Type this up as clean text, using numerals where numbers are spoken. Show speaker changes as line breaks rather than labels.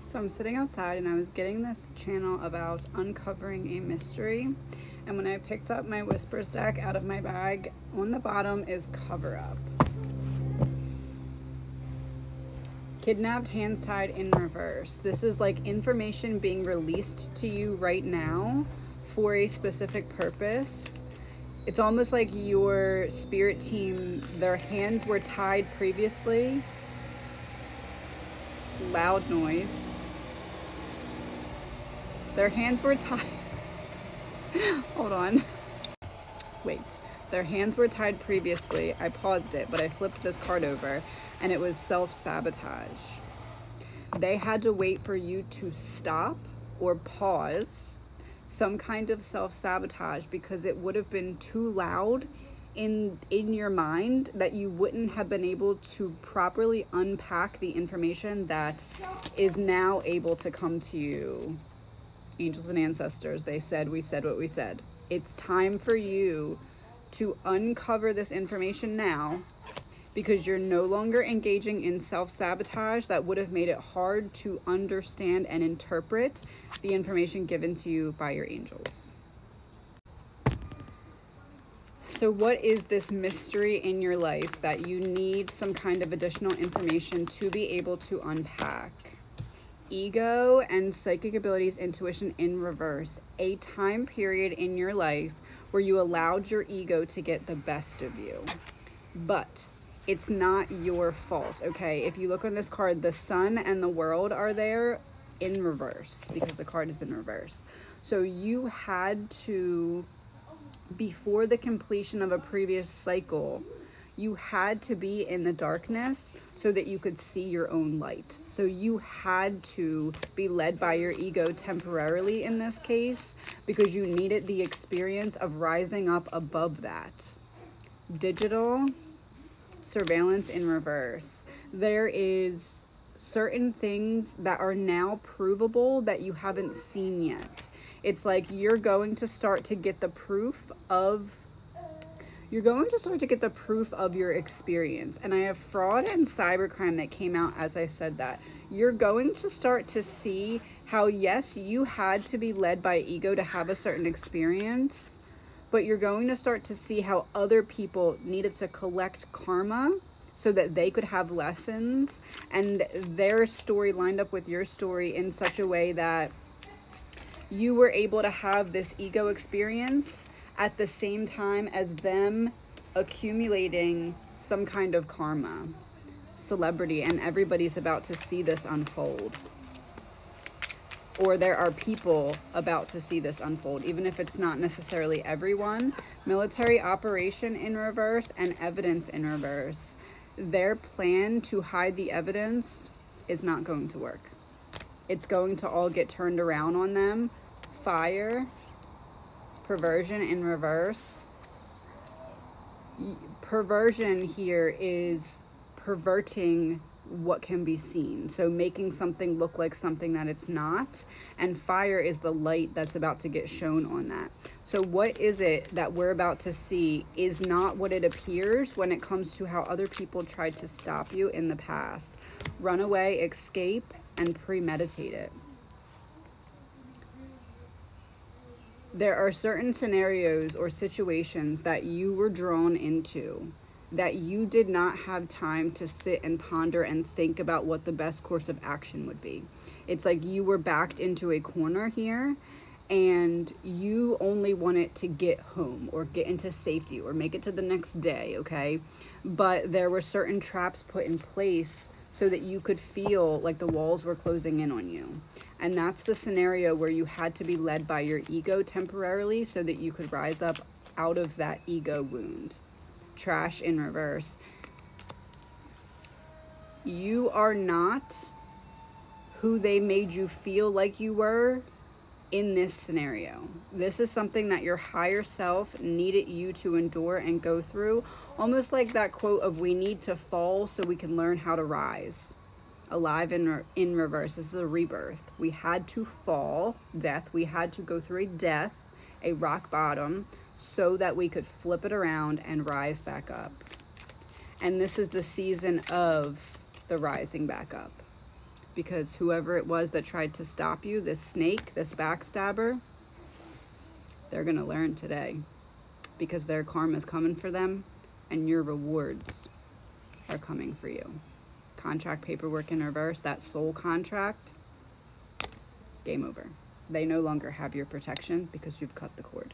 So I'm sitting outside and I was getting this channel about uncovering a mystery. And when I picked up my Whispers deck out of my bag, on the bottom is cover up. Kidnapped, hands tied in reverse. This is like information being released to you right now for a specific purpose. It's almost like your spirit team, their hands were tied previously. Loud noise. Their hands were tied. Hold on. Wait. Their hands were tied previously. I paused it, but I flipped this card over, and it was self-sabotage. They had to wait for you to stop or pause some kind of self-sabotage because it would have been too loud in your mind that you wouldn't have been able to properly unpack the information that is now able to come to you. Angels and ancestors, they said, we said what we said. It's time for you to uncover this information now, because you're no longer engaging in self-sabotage that would have made it hard to understand and interpret the information given to you by your angels. So what is this mystery in your life that you need some kind of additional information to be able to unpack? Ego and psychic abilities, intuition in reverse. A time period in your life where you allowed your ego to get the best of you. But it's not your fault, okay? If you look on this card, the sun and the world are there in reverse because the card is in reverse. So you had to, before the completion of a previous cycle, you had to be in the darkness so that you could see your own light. So you had to be led by your ego temporarily in this case because you needed the experience of rising up above that. Digital surveillance in reverse. There is certain things that are now provable that you haven't seen yet. It's like you're going to start to get the proof of your experience. And I have fraud and cybercrime that came out as I said that. You're going to start to see how, yes, you had to be led by ego to have a certain experience, but you're going to start to see how other people needed to collect karma so that they could have lessons, and their story lined up with your story in such a way that you were able to have this ego experience at the same time as them accumulating some kind of karma, celebrity, and everybody's about to see this unfold. Or there are people about to see this unfold, even if it's not necessarily everyone. Military operation in reverse and evidence in reverse. Their plan to hide the evidence is not going to work. It's going to all get turned around on them. Fire. Perversion in reverse. Perversion here is perverting what can be seen, so making something look like something that it's not, and fire is the light that's about to get shown on that. So what is it that we're about to see is not what it appears when it comes to how other people tried to stop you in the past. Run away, escape, and premeditate it. There are certain scenarios or situations that you were drawn into that you did not have time to sit and ponder and think about what the best course of action would be. It's like you were backed into a corner here and you only wanted to get home or get into safety or make it to the next day, okay? But there were certain traps put in place so that you could feel like the walls were closing in on you. And that's the scenario where you had to be led by your ego temporarily so that you could rise up out of that ego wound. Trash in reverse. You are not who they made you feel like you were in this scenario. This is something that your higher self needed you to endure and go through. Almost like that quote of, we need to fall so we can learn how to rise. Alive in reverse. This is a rebirth. We had to fall, death. We had to go through a death, a rock bottom, so that we could flip it around and rise back up. And this is the season of the rising back up. because whoever it was that tried to stop you, this snake, this backstabber, they're going to learn today, because their karma's coming for them and your rewards are coming for you. Contract paperwork in reverse, that soul contract, game over. They no longer have your protection because you've cut the cord.